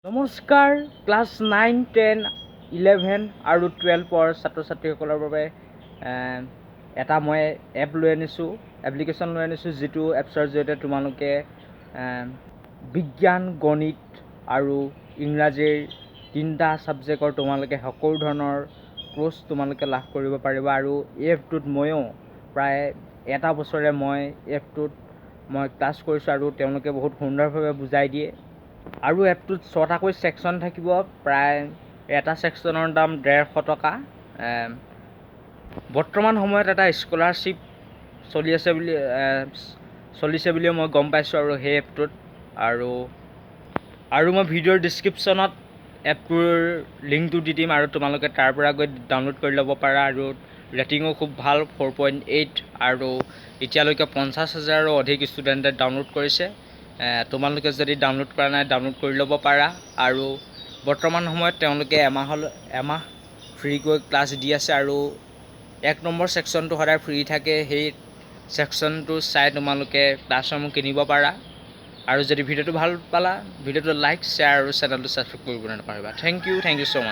নমস্কাৰ ক্লাছ 9, 10, 11 আৰু 12ৰ ছাত্ৰ ছাত্ৰীসকলৰ বাবে এটা মই এপ লৈ আনিছোঁ, এপ্লিকেশ্যন লৈ আনিছোঁ, যিটো এপছৰ জৰিয়তে তোমালোকে বিজ্ঞান, গণিত আৰু ইংৰাজীৰ 3টা ছাবজেক্টৰ তোমালোকে সকলো ধৰণৰ কোৰ্চ তোমালোকে লাভ কৰিব পাৰিবা। আৰু এই এপটোত ময়ো প্ৰায় এটা বছৰে মই এপটোত ক্লাছ কৰিছোঁ আৰু তেওঁলোকে বহুত সুন্দৰভাৱে বুজাই দিয়ে। আৰু এপটোত 6টাকৈ ছেকশ্যন থাকিব, প্ৰায় এটা ছেকশ্যনৰ দাম 150 টকা। বৰ্তমান সময়ত এটা স্কলাৰশ্বিপ চলিছে বুলি মই গম পাইছোঁ আৰু সেই এপটোত আৰু মই ভিডিঅ'ৰ ডিছক্ৰিপশ্যনত এপটোৰ লিংকটো দি দিম আৰু তোমালোকে তাৰ পৰা গৈ ডাউনলোড কৰি ল'ব পাৰা। আৰু ৰেটিঙো খুব ভাল, 4.8, আৰু এতিয়ালৈকে 50,000ৰো অধিক ষ্টুডেণ্টে ডাউনলোড কৰিছে। তোমালোকে যদি ডাউনলোড কৰা নাই, ডাউনলোড কৰি ল'ব পাৰা। আৰু বৰ্তমান সময়ত তেওঁলোকে এমাহ ফ্ৰীকৈ ক্লাছ দি আছে আৰু 1 নম্বৰ ছেকশ্যনটো সদায় ফ্ৰী থাকে। সেই ছেকশ্যনটো চাই তোমালোকে ক্লাছসমূহ কিনিব পাৰা। আৰু যদি ভিডিঅ'টো ভাল পালা, ভিডিঅ'টো লাইক, শ্বেয়াৰ আৰু চেনেলটো ছাবস্ক্ৰাইব কৰিব নাপাহৰিবা। Thank you so' much.